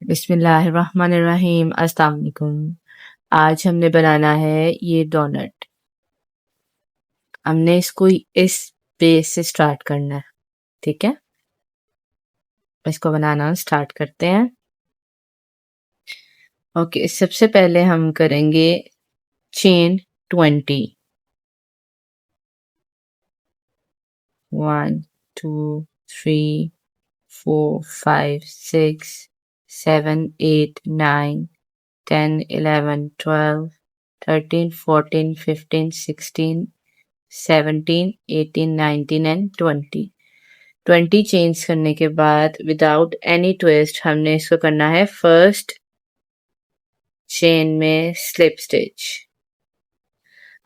बिस्मिल्लाहिर्रहमानिर्रहीम। अस्सलाम वालेकुम। आज हमने बनाना है ये डोनट। हमने इसको इस बेस से स्टार्ट करना है, ठीक है? इसको बनाना स्टार्ट करते हैं। ओके, सबसे पहले हम करेंगे चेन 20। 1 2 3 4 5 6 7 8 9 10 11 12 13 14 15 16 17 18 19 एंड 20 चेंज करने के बाद विदाउट एनी ट्विस्ट हमने इसको करना है फर्स्ट चेन में स्लिप स्टिच।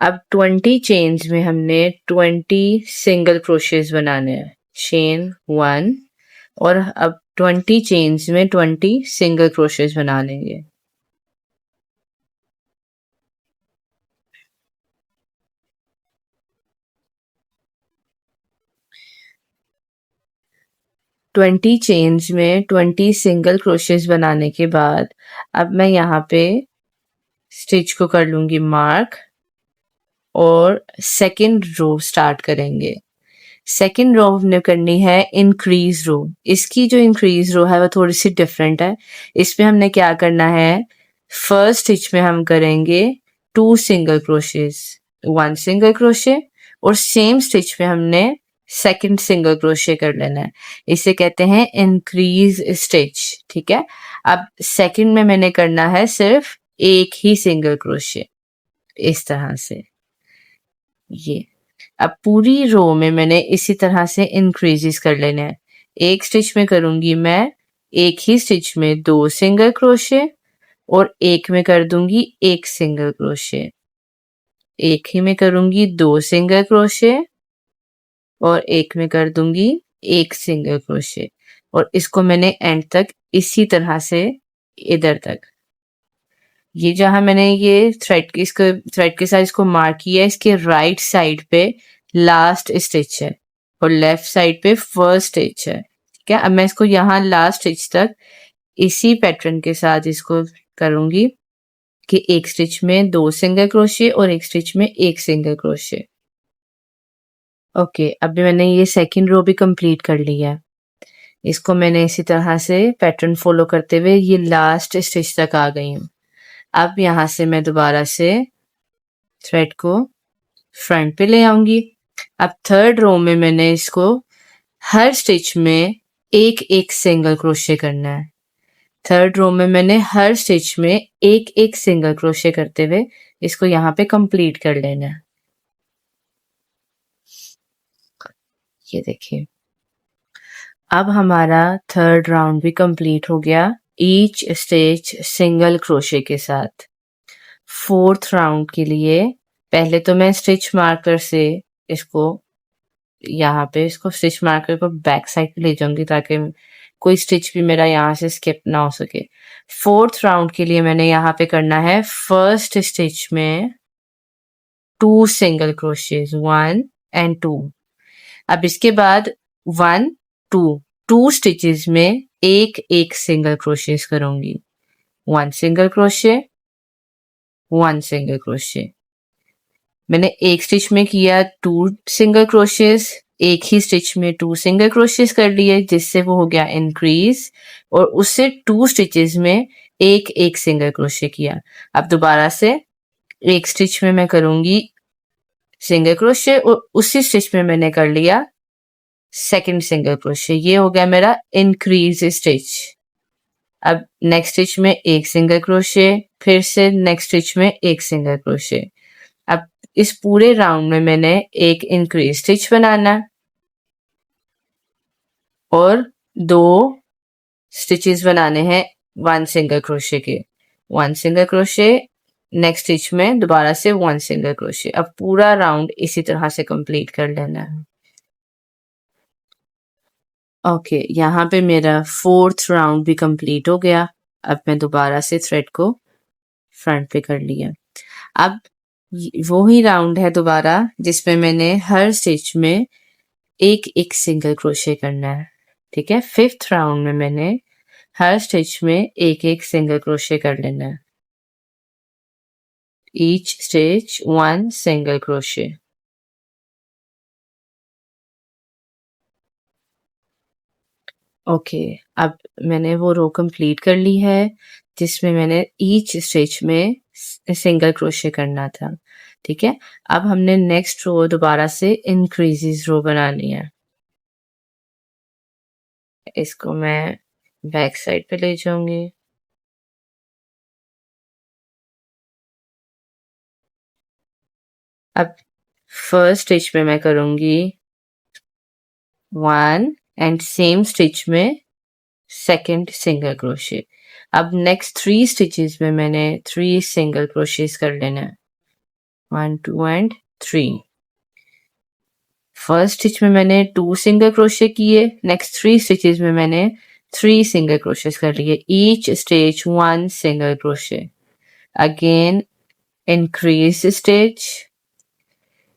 अब 20 चेन्स में हमने 20 सिंगल क्रोशेस बनाने हैं। चेन 1 और अब 20 चेन्स में 20 सिंगल क्रोशेस बना लेंगे। ट्वेंटी चेन्स में 20 सिंगल क्रोशेस बनाने के बाद अब मैं यहाँ पे स्टिच को कर लूंगी मार्क और सेकंड रो स्टार्ट करेंगे। सेकंड रो हमने करनी है इंक्रीज रो। इसकी जो इंक्रीज रो है वो थोड़ी सी डिफरेंट है। इसमें हमने क्या करना है, फर्स्ट स्टिच में हम करेंगे 2 सिंगल क्रोशेस, 1 सिंगल क्रोशे और सेम स्टिच में हमने सेकंड सिंगल क्रोशे कर लेना है। इसे कहते हैं इंक्रीज स्टिच, ठीक है? अब सेकंड में मैंने करना है सिर्फ एक ही सिंगल क्रोशे, इस तरह से। ये अब पूरी रो में मैंने इसी तरह से इंक्रीजेस कर लेने हैं। एक स्टिच में करूंगी मैं एक ही स्टिच में 2 सिंगल क्रोशे और एक में कर दूंगी एक सिंगल क्रोशे, एक ही में करूंगी 2 सिंगल क्रोशे और एक में कर दूंगी एक सिंगल क्रोशे और इसको मैंने एंड तक इसी तरह से इधर तक। ये जहां मैंने ये थ्रेड के साथ इसको मार्क किया है, इसके राइट साइड पे लास्ट स्टिच है और लेफ्ट साइड पे फर्स्ट स्टिच है, ठीक है? अब मैं इसको यहाँ लास्ट स्टिच तक इसी पैटर्न के साथ इसको करूंगी कि एक स्टिच में 2 सिंगल क्रोशे और एक स्टिच में एक सिंगल क्रोशे। ओके, अभी मैंने ये सेकंड रो भी कंप्लीट कर लिया है। इसको मैंने इसी तरह से पैटर्न फॉलो करते हुए ये लास्ट स्टिच तक आ गई हूँ। अब यहाँ से मैं दोबारा से थ्रेड को फ्रंट पे ले आऊंगी। अब थर्ड रो में मैंने इसको हर स्टिच में एक एक सिंगल क्रोशे करना है। थर्ड रो में मैंने हर स्टिच में एक एक सिंगल क्रोशे करते हुए इसको यहाँ पे कंप्लीट कर लेना है। ये देखिए, अब हमारा थर्ड राउंड भी कंप्लीट हो गया ईच स्टिच सिंगल क्रोशे के साथ। फोर्थ राउंड के लिए पहले तो मैं स्टिच मार्कर से इसको यहाँ पे इसको स्टिच मार्कर को बैक साइड पे ले जाऊंगी ताकि कोई स्टिच भी मेरा यहाँ से स्किप ना हो सके। फोर्थ राउंड के लिए मैंने यहाँ पे करना है फर्स्ट स्टिच में 2 सिंगल क्रोशेस, 1 एंड 2। अब इसके बाद 1 2 स्टिचेस में एक एक सिंगल क्रोशेस करूंगी। 1 सिंगल क्रोशे, 1 सिंगल क्रोशे। मैंने एक स्टिच में किया 2 सिंगल क्रोशेस, एक ही स्टिच में 2 सिंगल क्रोशेस कर लिए जिससे वो हो गया इंक्रीज और उससे 2 स्टिचेस में एक एक सिंगल क्रोशे किया। अब दोबारा से एक स्टिच में मैं करूंगी सिंगल क्रोशे और उसी स्टिच में मैंने कर लिया सेकंड सिंगल क्रोशे। ये हो गया मेरा इंक्रीज स्टिच। अब नेक्स्ट स्टिच में एक सिंगल क्रोशे, फिर से नेक्स्ट स्टिच में एक सिंगल क्रोशे। अब इस पूरे राउंड में मैंने एक इंक्रीज स्टिच बनाना और 2 स्टिचेस बनाने हैं 1 सिंगल क्रोशे के। 1 सिंगल क्रोशे, नेक्स्ट स्टिच में दोबारा से 1 सिंगल क्रोशे। अब पूरा राउंड इसी तरह से कंप्लीट कर लेना है। ओके, यहाँ पे मेरा फोर्थ राउंड भी कंप्लीट हो गया। अब मैं दोबारा से थ्रेड को फ्रंट पे कर लिया। अब वो ही राउंड है दोबारा जिसमें मैंने हर स्टिच में एक एक सिंगल क्रोशे करना है, ठीक है? फिफ्थ राउंड में मैंने हर स्टिच में एक एक सिंगल क्रोशे कर लेना है। Each stitch 1 single crochet. Okay, अब मैंने वो रो कंप्लीट कर ली है जिसमें मैंने ईच स्टिच में सिंगल क्रोशे करना था। ठीक है, अब हमने नेक्स्ट रो दोबारा से इंक्रीजेस रो बनानी है। इसको मैं बैक साइड पे ले जाऊंगी। अब फर्स्ट स्टिच में मैं करूंगी 1 एंड सेम स्टिच में सेकंड सिंगल क्रोशे। अब नेक्स्ट 3 स्टिचेस में मैंने 3 सिंगल क्रोशेस कर लेना है। 1 2 एंड 3। फर्स्ट स्टिच में मैंने 2 सिंगल क्रोशे किए, नेक्स्ट 3 स्टिचेस में मैंने 3 सिंगल क्रोशेस कर लिए। Each stitch 1 single crochet. Again increase stitch,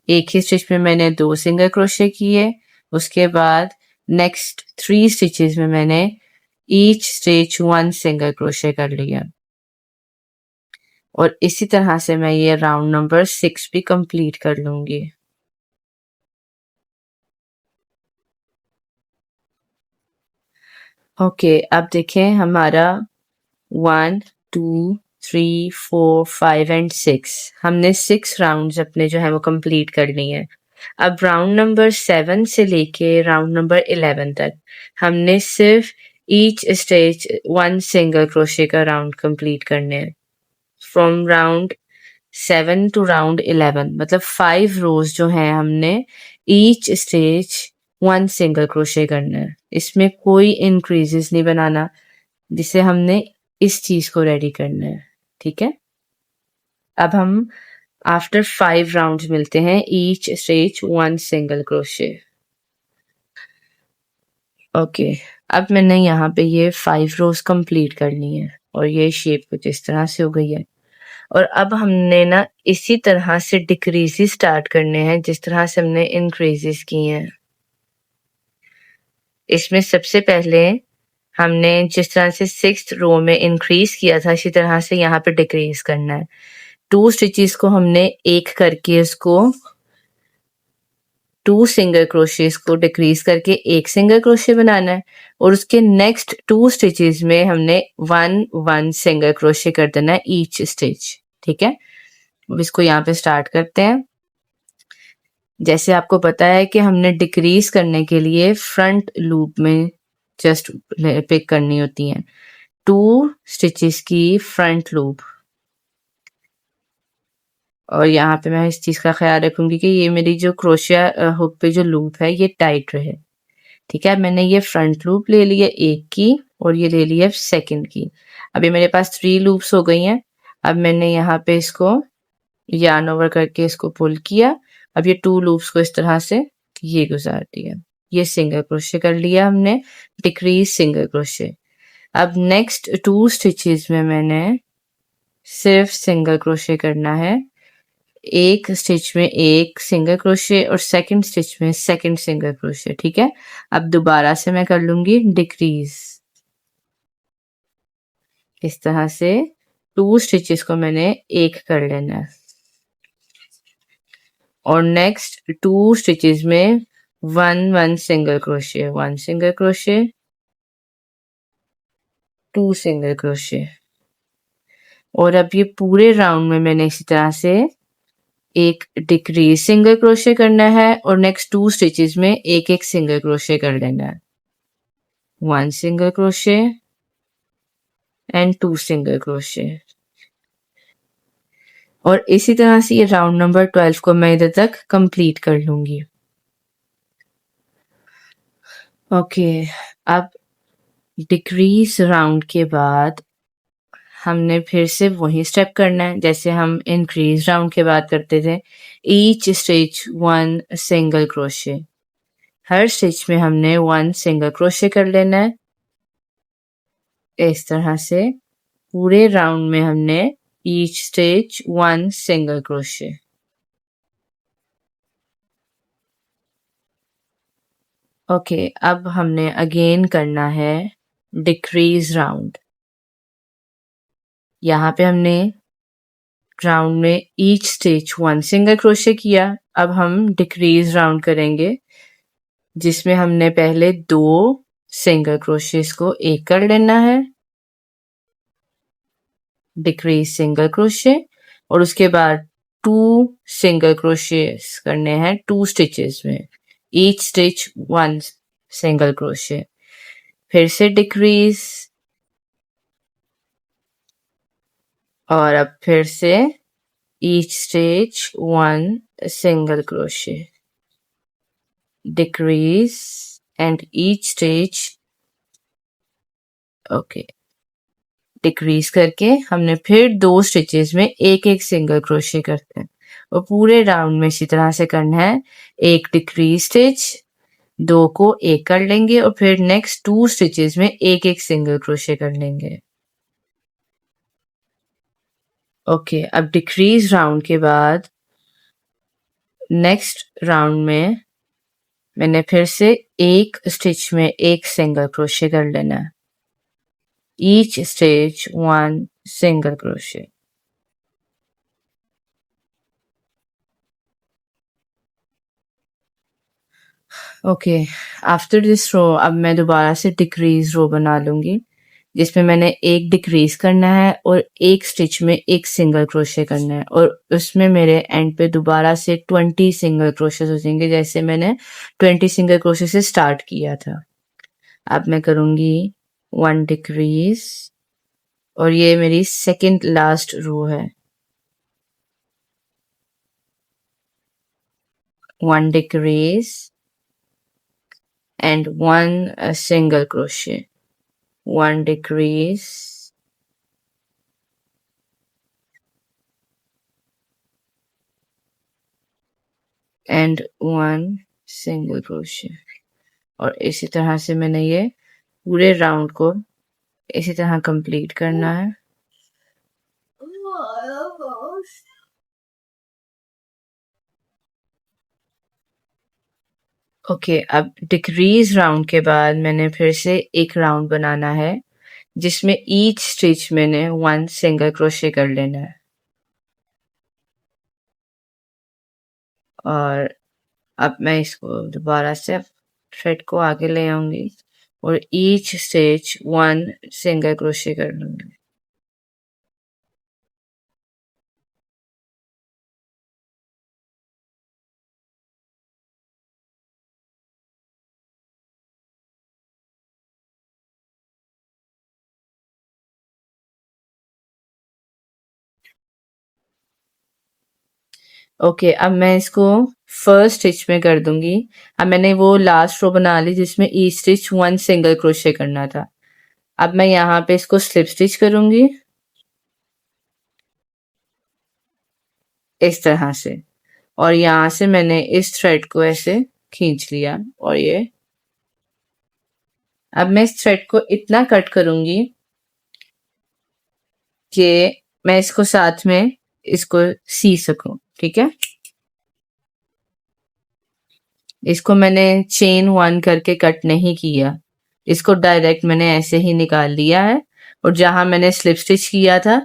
एक ही स्टिच में मैंने 2 सिंगल क्रोशे किए। उसके बाद नेक्स्ट 3 स्टिचेस में मैंने ईच स्टिच 1 सिंगल क्रोशे कर लिया। और इसी तरह से मैं ये राउंड नंबर 6 भी कंप्लीट कर लूंगी। ओके, अब देखें हमारा 1 2 3 4 5 एंड 6, हमने 6 राउंड्स अपने जो है वो कंप्लीट कर लिए हैं। अब राउंड नंबर 7 से लेके राउंड नंबर 11 तक हमने सिर्फ ईच स्टेज 1 सिंगल क्रोशे का राउंड कंप्लीट करने हैं। फ्रॉम राउंड 7 टू राउंड 11 मतलब 5 रोज जो हैं हमने ईच स्टेज 1 सिंगल क्रोशे करना है। इसमें कोई इंक्रीजेस नहीं बनाना, जिसे हमने इस चीज को रेडी करना है। ठीक है, अब हम आफ्टर 5 राउंड्स मिलते हैं each stage 1 single crochet. Okay, अब मैंने यहाँ पे ये 5 रोज कंप्लीट करनी है और ये शेप कुछ इस तरह से हो गई है। और अब हमने ना इसी तरह से डिक्रीजेस स्टार्ट करने हैं जिस तरह से हमने इंक्रीजेस किए हैं। इसमें सबसे पहले हमने जिस तरह से 6th रो में इंक्रीज किया था इसी तरह से यहाँ पे डिक्रीज करना है। 2 स्टिचेस को हमने एक करके इसको 2 सिंगल क्रोशेस को डिक्रीज करके एक सिंगल क्रोशे बनाना है और उसके नेक्स्ट 2 स्टिचेस में हमने 1 1 सिंगल क्रोशे कर देना है ईच स्टिच। ठीक है, अब इसको यहाँ पे स्टार्ट करते हैं। जैसे आपको पता है कि हमने डिक्रीज करने के लिए फ्रंट लूप में जस्ट पिक करनी होती हैं 2 स्टिचेस की फ्रंट लूप। और यहाँ पे मैं इस चीज का ख्याल रखूंगी कि ये मेरी जो क्रोशिया हुक पे जो लूप है ये टाइट रहे। ठीक है, मैंने ये फ्रंट लूप ले लिया एक की और ये ले लिया सेकंड की। अभी मेरे पास 3 लूप्स हो गई हैं। अब मैंने यहाँ पे इसको यार्न ओवर करके इसको पुल किया। अब ये 2 लूप्स को इस तरह से ये गुजार दिया। ये सिंगल क्रोशे कर लिया हमने, डिक्रीज सिंगल क्रोशे। अब नेक्स्ट 2 स्टिचेस में मैंने सिर्फ सिंगल क्रोशे करना है। एक स्टिच में एक सिंगल क्रोशे और सेकंड स्टिच में सेकंड सिंगल क्रोशे। ठीक है, अब दोबारा से मैं कर लूंगी डिक्रीज। इस तरह से 2 स्टिचेस को मैंने एक कर लेना है और नेक्स्ट 2 स्टिचेस में 1 1 single crochet, 1 single crochet, 2 single crochet. और अब ये पूरे राउंड में मैंने इसी तरह से एक डिक्रीज सिंगल क्रोशे करना है और नेक्स्ट 2 स्टिचेस में एक एक सिंगल क्रोशे कर लेना है। 1 single crochet and 2 single crochet. और इसी तरह से ये राउंड नंबर 12 को मैं इधर तक कंप्लीट कर लूंगी। ओके, अब डिक्रीज राउंड के बाद हमने फिर से वही स्टेप करना है जैसे हम इंक्रीज राउंड के बाद करते थे। ईच स्टिच 1 सिंगल क्रोशे, हर स्टिच में हमने 1 सिंगल क्रोशे कर लेना है। इस तरह से पूरे राउंड में हमने each stitch 1 single crochet. Okay, अब हमने अगेन करना है डिक्रीज राउंड। यहाँ पे हमने राउंड में ईच स्टिच 1 सिंगल क्रोशे किया। अब हम डिक्रीज राउंड करेंगे, जिसमें हमने पहले 2 सिंगल क्रोशेस को एक कर लेना है, डिक्रीज सिंगल क्रोशे, और उसके बाद 2 सिंगल क्रोशेस करने हैं 2 स्टिचेस में, ईच स्टिच 1 सिंगल क्रोशे। फिर से डिक्रीज, और अब फिर से each stitch 1 single crochet, decrease and each stitch, okay, decrease करके हमने फिर 2 स्टिचेस में एक एक सिंगल क्रोशे करते हैं, और पूरे राउंड में इसी तरह से करना है। एक डिक्रीज स्टिच, 2 को एक कर लेंगे, और फिर नेक्स्ट 2 स्टिचेस में एक एक सिंगल क्रोशे कर लेंगे। ओके, अब डिक्रीज राउंड के बाद नेक्स्ट राउंड में मैंने फिर से एक स्टिच में एक सिंगल क्रोशे कर लेना है, each stitch 1 single crochet. Okay, after this row अब मैं दोबारा से डिक्रीज रो बना लूंगी, जिसमें मैंने एक डिक्रीज करना है और एक स्टिच में एक सिंगल क्रोशे करना है, और उसमें मेरे एंड पे दोबारा से 20 सिंगल क्रोशेस हो जाएंगे, जैसे मैंने 20 सिंगल क्रोशे से स्टार्ट किया था। अब मैं करूंगी 1 डिक्रीज, और ये मेरी सेकंड लास्ट रो है। 1 decrease and 1 single crochet, 1 decrease and 1 single crochet, और इसी तरह से मैंने ये पूरे राउंड को इसी तरह कंप्लीट करना है। ओके, अब डिक्रीज राउंड के बाद मैंने फिर से एक राउंड बनाना है, जिसमें ईच स्टिच मैंने 1 सिंगल क्रोशे कर लेना है, और अब मैं इसको दोबारा से थ्रेड को आगे ले आऊंगी और ईच स्टिच 1 सिंगल क्रोशे कर लूंगी। ओके, अब मैं इसको फर्स्ट स्टिच में कर दूंगी। अब मैंने वो लास्ट रो बना ली जिसमें ईच स्टिच 1 सिंगल क्रोशे करना था। अब मैं यहाँ पे इसको स्लिप स्टिच करूंगी इस तरह से, और यहाँ से मैंने इस थ्रेड को ऐसे खींच लिया, और ये अब मैं इस थ्रेड को इतना कट करूंगी कि मैं इसको साथ में इसको सी सकूं। ठीक है, इसको मैंने चेन 1 करके कट नहीं किया, इसको डायरेक्ट मैंने ऐसे ही निकाल लिया है, और जहां मैंने स्लिप स्टिच किया था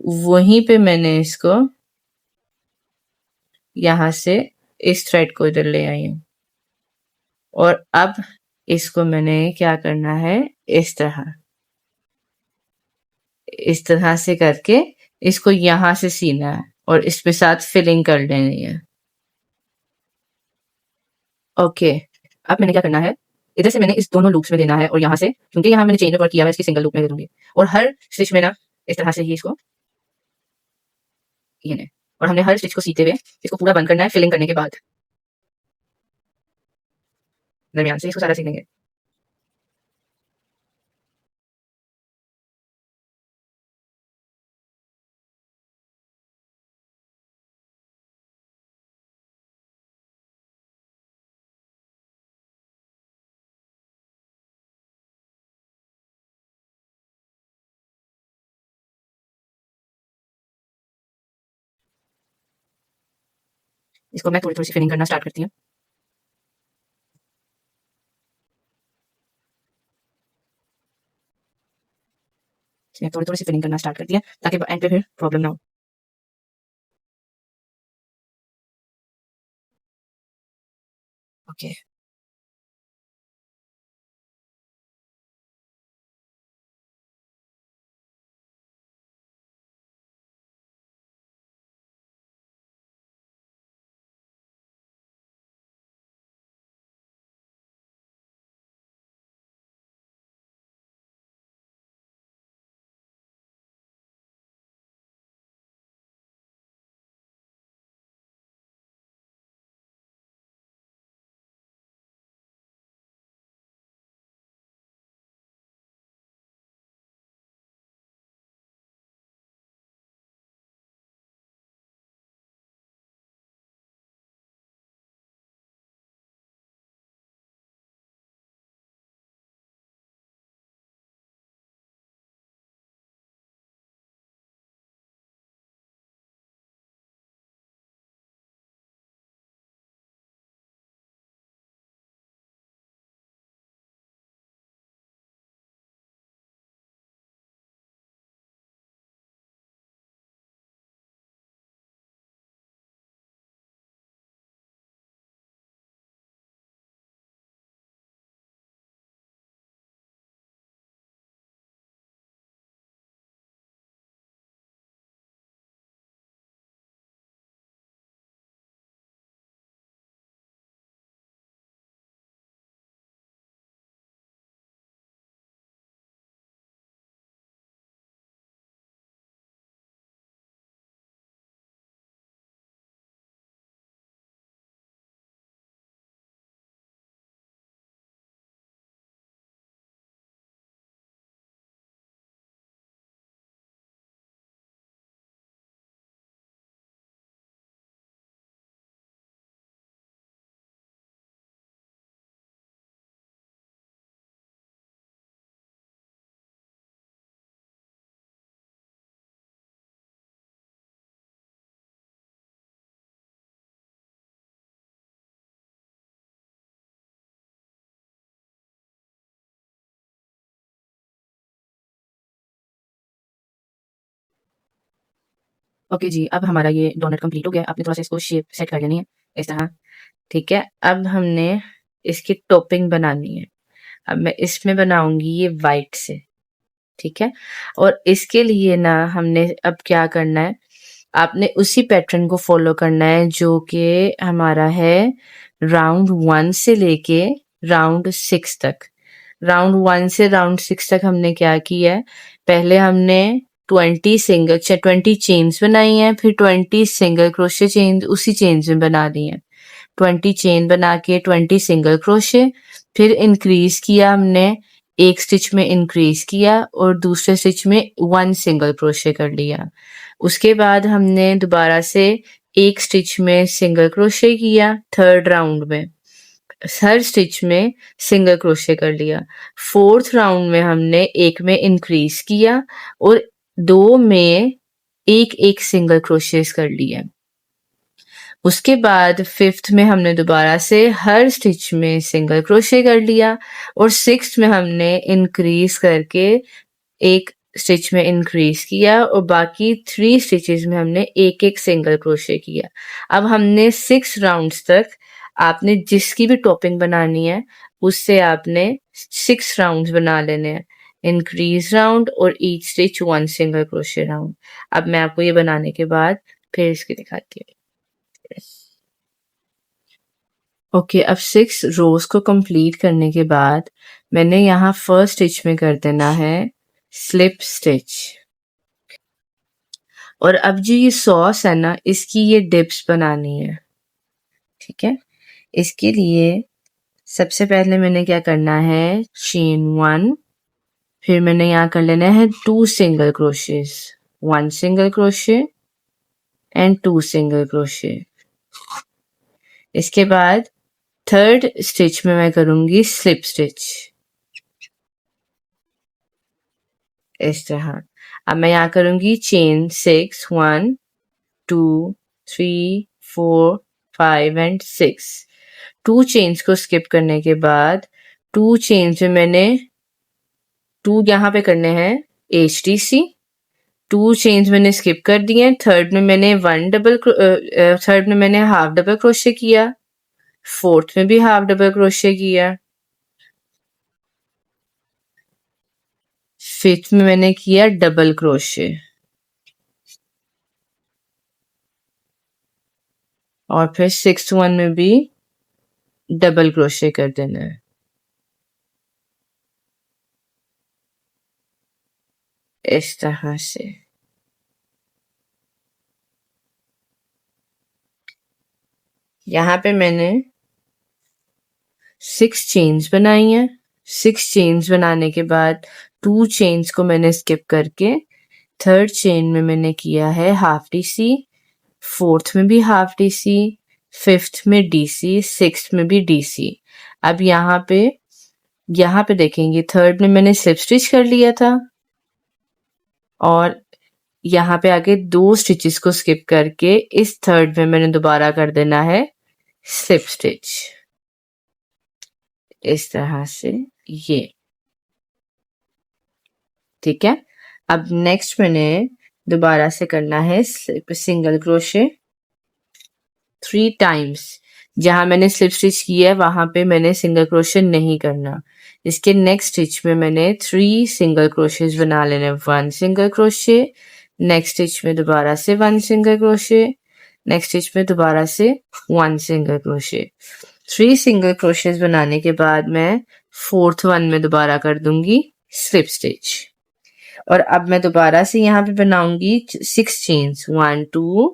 वहीं पे मैंने इसको यहाँ से इस थ्रेड को इधर ले आई हूँ, और अब इसको मैंने क्या करना है, इस तरह से करके इसको यहाँ से सीना है, और इस पे साथ फिलिंग कर लेनी है। ओके, अब मैंने क्या करना है, इधर से मैंने इस दोनों लूप्स में देना है, और यहाँ से क्योंकि यहाँ मैंने चेन वर्क किया है इसकी सिंगल लूप में दे दूंगी, और हर स्टिच में ना इस तरह से ही इसको ये है, और हमने हर स्टिच को सीते हुए इसको पूरा बंद करना है फिलिंग करने के बाद, दरमियान से इसको सारा सी लेंगे। इसको मैं थोड़ी थोड़ी सी फिलिंग करना स्टार्ट करती हूँ। इसमें थोड़ी थोड़ी सी फिलिंग करना स्टार्ट कर दिया ताकि एंड पे फिर प्रॉब्लम ना हो। ओके ओके जी, अब हमारा ये डोनट कंप्लीट हो गया। आपने थोड़ा सा इसको शेप सेट कर लेनी है इस तरह। ठीक है, अब हमने इसकी टॉपिंग बनानी है। अब मैं इसमें बनाऊंगी ये वाइट से। ठीक है, और इसके लिए ना हमने अब क्या करना है, आपने उसी पैटर्न को फॉलो करना है जो कि हमारा है राउंड 1 से लेके राउंड 6 तक। राउंड 1 से राउंड 6 तक हमने क्या किया है, पहले हमने 20 चेन्स बनाई हैं, फिर 20 सिंगल क्रोशे चेन उसी चेन्स में बना दी हैं। 20 चेन बना के 20 सिंगल क्रोशे, फिर इंक्रीज किया हमने, एक स्टिच में इंक्रीज किया और दूसरे स्टिच में 1 सिंगल क्रोशे कर लिया। उसके बाद हमने दोबारा से एक स्टिच में सिंगल क्रोशे किया थर्ड राउंड में, हर स्टिच में सिंगल क्रोशे कर लिया। फोर्थ राउंड में हमने एक में इंक्रीज किया और दो में एक एक सिंगल क्रोशेस कर लिया। उसके बाद फिफ्थ में हमने दोबारा से हर स्टिच में सिंगल क्रोशे कर लिया और सिक्स्थ में हमने इंक्रीज करके एक स्टिच में इंक्रीज किया और बाकी 3 स्टिचेस में हमने एक एक सिंगल क्रोशे किया। अब हमने 6 राउंड्स तक आपने जिसकी भी टॉपिंग बनानी है उससे आपने 6 राउंड्स बना लेने हैं, इंक्रीज राउंड और each stitch 1 single crochet round. अब मैं आपको ये बनाने के बाद फिर इसकी दिखाती हूँ। ओके, अब 6 रोज को कंप्लीट करने के बाद मैंने यहाँ फर्स्ट स्टिच में कर देना है स्लिप स्टिच। और अब जो ये सॉस है ना, इसकी ये डिप्स बनानी है। ठीक है, इसके लिए सबसे पहले मैंने क्या करना है, चेन 1, फिर मैंने यहाँ कर लेना है 2 single crochets, 1 single crochet and 2 single crochet. इसके बाद थर्ड स्टिच में मैं करूंगी स्लिप स्टिच इस तरह। अब मैं यहाँ करूंगी चेन 6, 1 2 3 4 5 एंड 6। 2 चेन्स को स्किप करने के बाद 2 चेन्स में मैंने 2 यहाँ पे करने हैं HTC, 2 चेन्स मैंने स्किप कर दिए, थर्ड में मैंने हाफ डबल क्रोशे किया, फोर्थ में भी हाफ डबल क्रोशे किया, फिफ्थ में मैंने किया डबल क्रोशे और फिर सिक्स्थ वन में भी डबल क्रोशे कर देना है। इस तरह से यहाँ पे मैंने 6 चेन्स बनाई हैं। 6 चेन्स बनाने के बाद 2 चेन्स को मैंने स्किप करके थर्ड चेन में मैंने किया है हाफ DC, फोर्थ में भी हाफ DC, फिफ्थ में DC, सिक्स्थ में भी DC। अब यहाँ पे देखेंगे थर्ड में मैंने स्लिप स्टिच कर लिया था और यहाँ पे आगे 2 स्टिचेस को स्किप करके इस थर्ड में मैंने दोबारा कर देना है स्लिप स्टिच। इस तरह से ये ठीक है। अब नेक्स्ट मैंने दोबारा से करना है सिंगल क्रोशे 3 टाइम्स। जहां मैंने स्लिप स्टिच किया है वहां पे मैंने सिंगल क्रोशे नहीं करना। इसके नेक्स्ट स्टिच में मैंने 3 सिंगल क्रोशेस बना लेने। 1 सिंगल क्रोशे, नेक्स्ट स्टिच में दोबारा से 1 सिंगल क्रोशे, नेक्स्ट स्टिच में दोबारा से 1 सिंगल क्रोशे। 3 सिंगल क्रोशेस बनाने के बाद मैं फोर्थ वन में दोबारा कर दूंगी स्लिप स्टिच और अब मैं दोबारा से यहाँ पे बनाऊंगी 6 चेन्स 1 2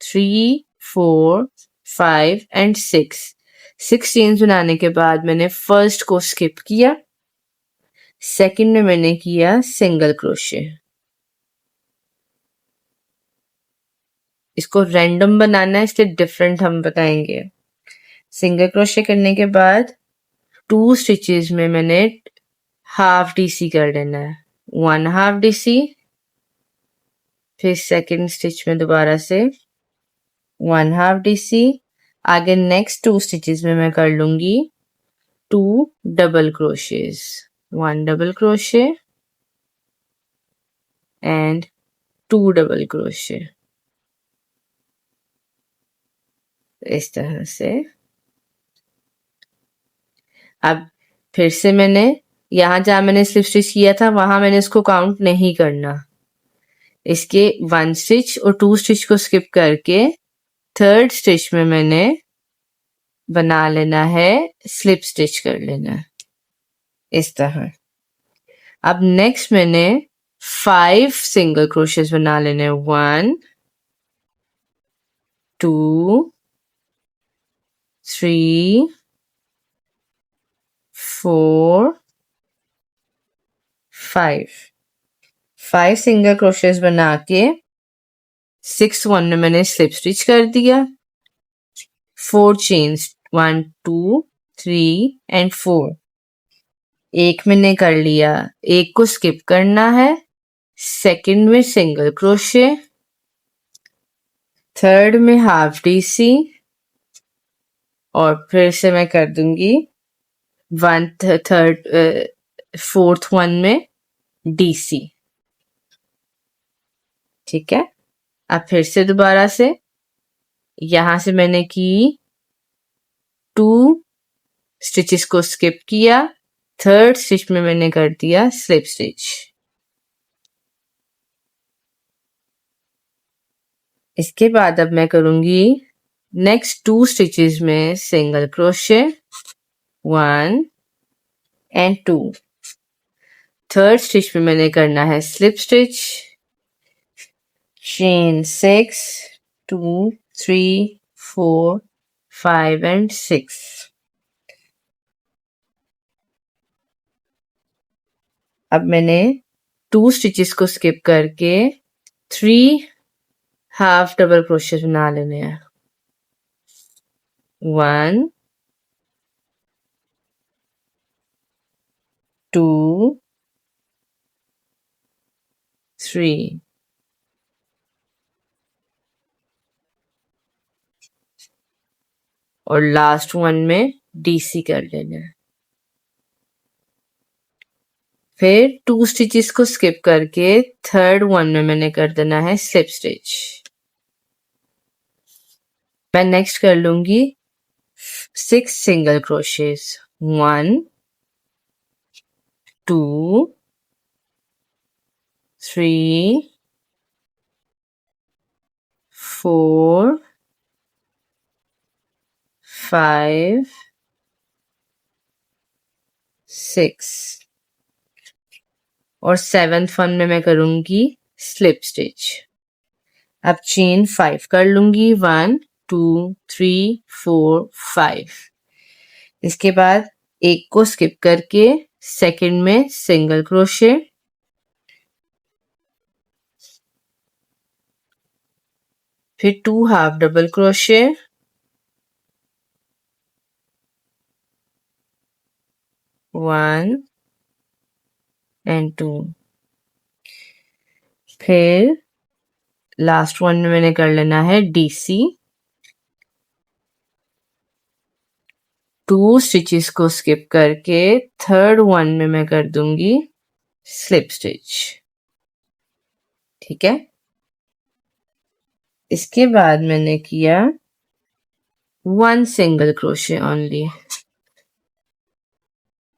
3 4 5 एंड 6 चेन्स बनाने के बाद मैंने फर्स्ट को स्किप किया, सेकंड में मैंने किया सिंगल क्रोशे। इसको रैंडम बनाना है इसलिए डिफरेंट हम बताएंगे। सिंगल क्रोशे करने के बाद 2 स्टिचेस में मैंने हाफ DC कर लेना है। 1 हाफ DC, फिर सेकंड स्टिच में दोबारा से 1 हाफ DC, आगे नेक्स्ट 2 स्टिचेस में मैं कर लूंगी 2 double crochets, 1 double crochet and 2 double crochet. इस तरह से अब फिर से मैंने यहां जहां मैंने स्लिप स्टिच किया था वहां मैंने इसको काउंट नहीं करना। इसके 1 स्टिच और 2 स्टिच को स्किप करके थर्ड स्टिच में मैंने बना लेना है स्लिप स्टिच कर लेना है इस तरह। अब नेक्स्ट मैंने 5 सिंगल क्रोशेस बना लेने। 1 2 3 4 5 सिंगल क्रोशेस बना के 6 वन में मैंने स्लिप स्टिच कर दिया। 4 चेन्स 1 2 3 एंड 4। एक मैंने कर लिया, एक को स्किप करना है, सेकंड में सिंगल क्रोशे, थर्ड में हाफ DC और फिर से मैं कर दूंगी फोर्थ वन में DC। ठीक है। अब फिर से दोबारा से यहां से मैंने की 2 स्टिचेस को स्किप किया, थर्ड स्टिच में मैंने कर दिया स्लिप स्टिच। इसके बाद अब मैं करूंगी नेक्स्ट 2 स्टिचेस में single crochet 1 and 2। Third stitch में मैंने करना है स्लिप स्टिच, चेन 6 2 3 4 5 एंड 6। अब मैंने 2 स्टिचेस को स्किप करके 3 हाफ डबल क्रोशे बना लेने हैं। 1 2 3 और लास्ट वन में DC कर लेना है। फिर 2 स्टिचेस को स्किप करके थर्ड वन में मैंने कर देना है स्लिप स्टिच। मैं नेक्स्ट कर लूंगी 6 सिंगल क्रोशेस, 1 2 3 4 5 6 और 7th वन में मैं करूंगी स्लिप स्टिच। अब चेन 5 कर लूंगी, 1 2 3 4 5। इसके बाद एक को स्किप करके सेकंड में सिंगल क्रोशे, फिर 2 हाफ डबल क्रोशे, 1 एंड 2। फिर लास्ट वन में मैंने कर लेना है डीसी। 2 स्टिचेस को स्किप करके थर्ड वन में मैं कर दूंगी स्लिप स्टिच। ठीक है, इसके बाद मैंने किया 1 single crochet only.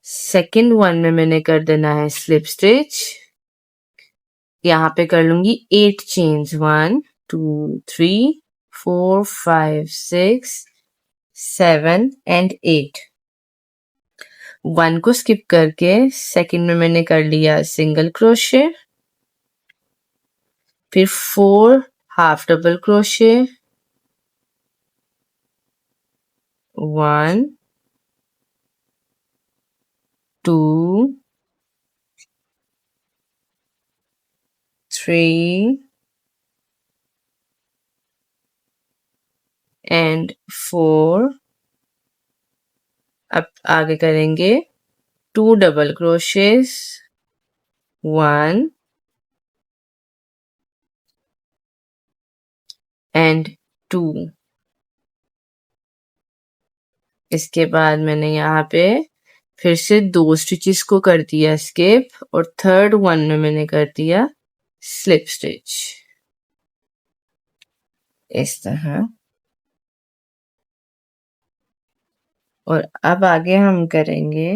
Second one में मैंने कर देना है स्लिप स्टिच। यहाँ पे कर लूंगी 8 चेन्स, 1 2 3 4 5 6 7 एंड 8। 1 को स्किप करके सेकंड में मैंने कर लिया सिंगल क्रोशे, फिर 4 हाफ डबल क्रोशे, 1 2 3 एंड 4। अब आगे करेंगे 2 डबल क्रोशेस, 1 एंड 2। इसके बाद मैंने यहाँ पे फिर से 2 स्टिचेस को कर दिया स्किप और थर्ड वन में मैंने कर दिया स्लिप स्टिच इस तरह। और अब आगे हम करेंगे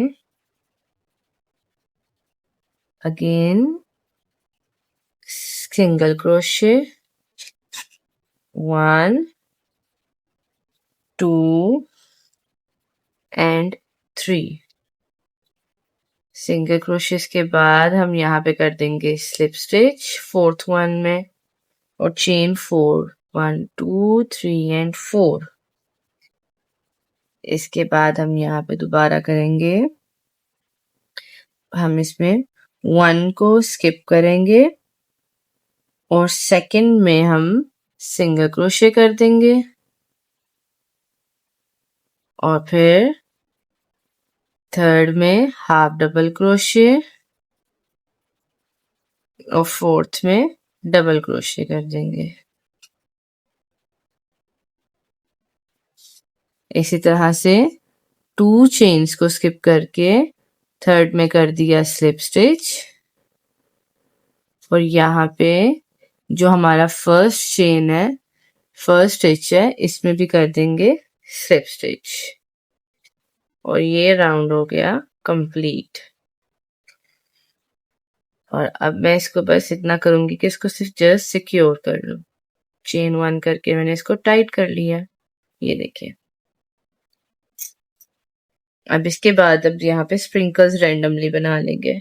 again single crochet, 1 2 and 3। Single crochets के बाद हम यहाँ पे कर देंगे स्लिप स्टिच फोर्थ वन में और चेन 4, 1 2 3 एंड 4। इसके बाद हम यहाँ पे दोबारा करेंगे, हम इसमें 1 को स्किप करेंगे और सेकंड में हम सिंगल क्रोशे कर देंगे और फिर थर्ड में हाफ डबल क्रोशे और फोर्थ में डबल क्रोशे कर देंगे। इसी तरह से 2 चेन्स को स्किप करके थर्ड में कर दिया स्लिप स्टिच और यहाँ पे जो हमारा फर्स्ट चेन है, फर्स्ट स्टिच है, इसमें भी कर देंगे स्लिप स्टिच और ये राउंड हो गया कंप्लीट। और अब मैं इसको बस इतना करूंगी कि इसको सिर्फ जस्ट सिक्योर कर लूं। चेन 1 करके मैंने इसको टाइट कर लिया, ये देखिए। अब इसके बाद अब यहाँ पे स्प्रिंकल्स रैंडमली बना लेंगे।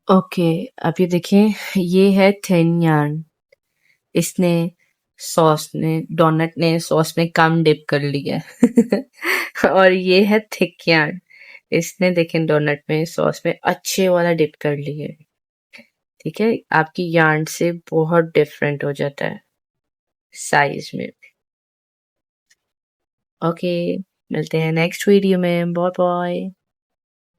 ओके, अब ये देखें, ये है थिन यार्न। इसने डोनट ने सॉस में कम डिप कर लिया और ये है थिक यार्न। इसने देखें डोनट में सॉस में अच्छे वाला डिप कर लिया है। ठीक है, आपकी यार्न से बहुत डिफरेंट हो जाता है साइज में। ओके, मिलते हैं नेक्स्ट वीडियो में। Bye bye.